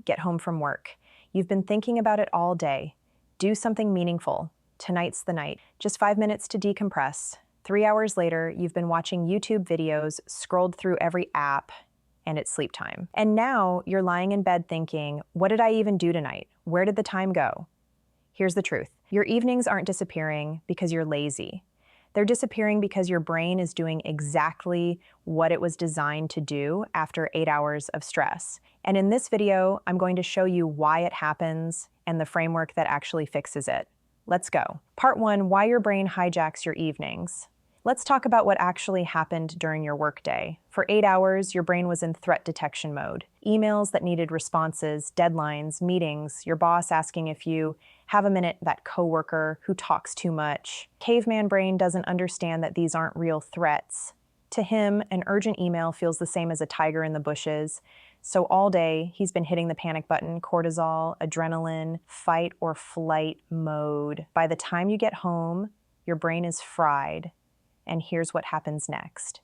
get home from work. You've been thinking about it all day. Do something meaningful. Tonight's the night. Just 5 minutes to decompress. 3 hours later, you've been watching YouTube videos, scrolled through every app, and it's sleep time. And now you're lying in bed thinking, what did I even do tonight? Where did the time go? Here's the truth. Your evenings aren't disappearing because you're lazy. They're disappearing because your brain is doing exactly what it was designed to do after 8 hours of stress. And in this video, I'm going to show you why it happens and the framework that actually fixes it. Let's go. Part 1, why your brain hijacks your evenings. Let's talk about what actually happened during your workday. For 8 hours, your brain was in threat detection mode. Emails that needed responses, deadlines, meetings, your boss asking if you have a minute, that coworker who talks too much. Caveman brain doesn't understand that these aren't real threats. To him, an urgent email feels the same as a tiger in the bushes. So all day, he's been hitting the panic button, cortisol, adrenaline, fight or flight mode. By the time you get home, your brain is fried. And here's what happens next.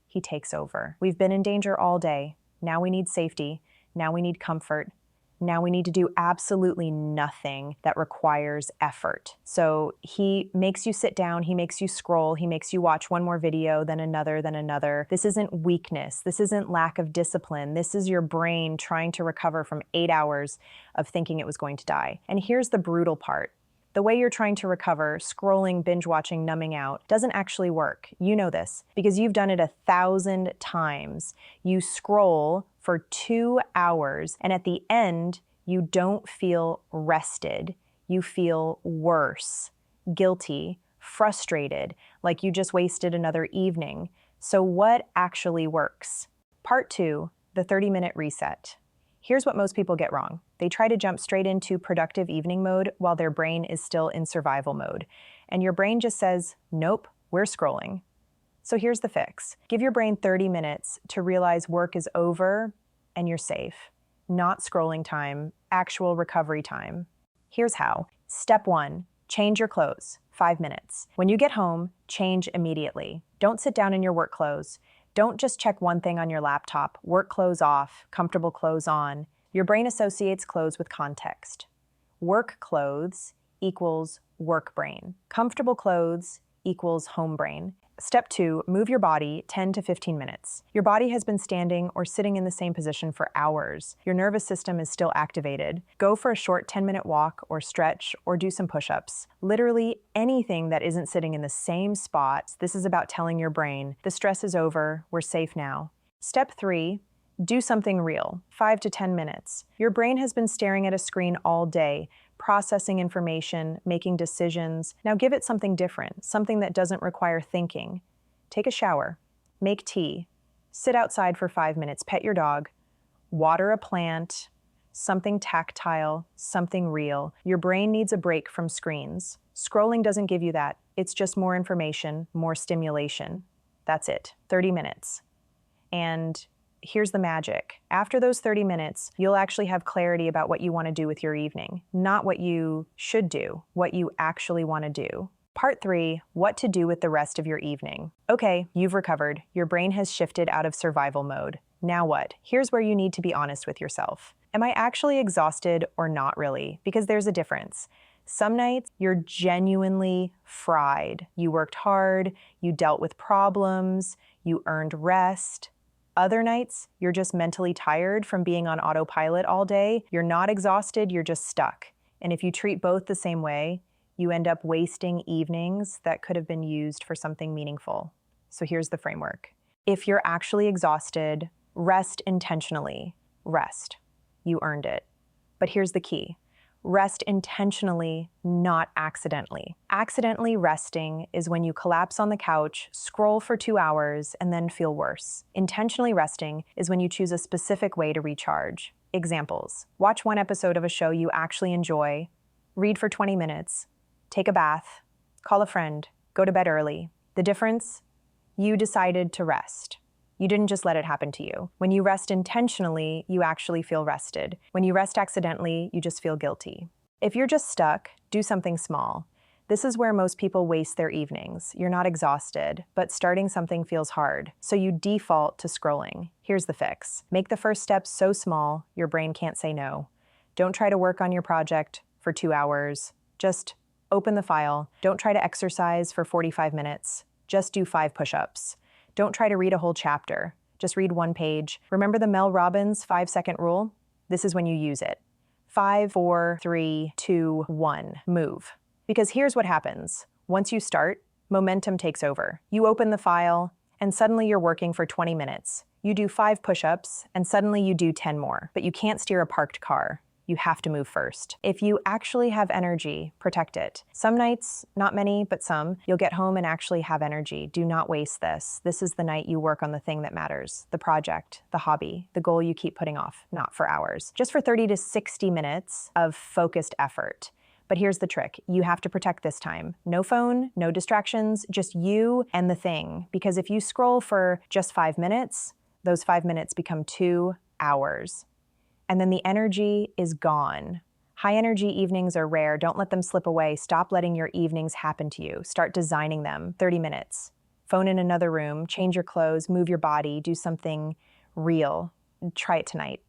He takes over. We've been in danger all day. Now we need safety. Now we need comfort. Now we need to do absolutely nothing that requires effort. So he makes you sit down, he makes you scroll, he makes you watch one more video, then another, then another. This isn't weakness. This isn't lack of discipline. This is your brain trying to recover from 8 hours of thinking it was going to die. And here's the brutal part. The way you're trying to recover, scrolling, binge watching, numbing out, doesn't actually work. You know this because you've done it 1,000 times. You scroll for 2 hours and at the end, you don't feel rested. You feel worse, guilty, frustrated, like you just wasted another evening. So what actually works? Part 2, the 30-minute reset. Here's what most people get wrong. They try to jump straight into productive evening mode while their brain is still in survival mode. And your brain just says, nope, we're scrolling. So here's the fix. Give your brain 30 minutes to realize work is over and you're safe. Not scrolling time, actual recovery time. Here's how. Step 1, change your clothes, 5 minutes. When you get home, change immediately. Don't sit down in your work clothes. Don't just check one thing on your laptop. Work clothes off, comfortable clothes on. Your brain associates clothes with context. Work clothes equals work brain. Comfortable clothes equals home brain. Step 2, move your body 10 to 15 minutes. Your body has been standing or sitting in the same position for hours. Your nervous system is still activated. Go for a short 10-minute walk or stretch or do some push-ups. Literally anything that isn't sitting in the same spot. This is about telling your brain, the stress is over, we're safe now. Step 3, do something real, 5 to 10 minutes. Your brain has been staring at a screen all day, processing information, making decisions. Now give it something different, something that doesn't require thinking. Take a shower, make tea, sit outside for 5 minutes, pet your dog, water a plant, something tactile, something real. Your brain needs a break from screens. Scrolling doesn't give you that. It's just more information, more stimulation. That's it, 30 minutes. And here's the magic. After those 30 minutes, you'll actually have clarity about what you want to do with your evening. Not what you should do, what you actually want to do. Part 3, what to do with the rest of your evening. Okay, you've recovered. Your brain has shifted out of survival mode. Now what? Here's where you need to be honest with yourself. Am I actually exhausted or not really? Because there's a difference. Some nights, you're genuinely fried. You worked hard, you dealt with problems, you earned rest. Other nights, you're just mentally tired from being on autopilot all day. You're not exhausted, you're just stuck. And if you treat both the same way, you end up wasting evenings that could have been used for something meaningful. So here's the framework. If you're actually exhausted, rest intentionally. Rest. You earned it. But here's the key. Rest intentionally, not accidentally. Accidentally resting is when you collapse on the couch, scroll for 2 hours, and then feel worse. Intentionally resting is when you choose a specific way to recharge. Examples. Watch one episode of a show you actually enjoy, read for 20 minutes, take a bath, call a friend, go to bed early. The difference? You decided to rest. You didn't just let it happen to you. When you rest intentionally, you actually feel rested. When you rest accidentally, you just feel guilty. If you're just stuck, do something small. This is where most people waste their evenings. You're not exhausted, but starting something feels hard, so you default to scrolling. Here's the fix. Make the first step so small, your brain can't say no. Don't try to work on your project for 2 hours. Just open the file. Don't try to exercise for 45 minutes. Just do 5 push-ups. Don't try to read a whole chapter. Just read 1 page. Remember the Mel Robbins 5-second rule? This is when you use it. 5, 4, 3, 2, 1. Move. Because here's what happens. Once you start, momentum takes over. You open the file, and suddenly you're working for 20 minutes. You do 5 push-ups, and suddenly you do 10 more. But you can't steer a parked car. You have to move first. If you actually have energy, protect it. Some nights, not many, but some, you'll get home and actually have energy. Do not waste this. This is the night you work on the thing that matters, the project, the hobby, the goal you keep putting off, not for hours. Just for 30 to 60 minutes of focused effort. But here's the trick. You have to protect this time. No phone, no distractions, just you and the thing. Because if you scroll for just 5 minutes, those 5 minutes become 2 hours. And then the energy is gone. High energy evenings are rare. Don't let them slip away. Stop letting your evenings happen to you. Start designing them. 30 minutes. Phone in another room, change your clothes, move your body, do something real. Try it tonight.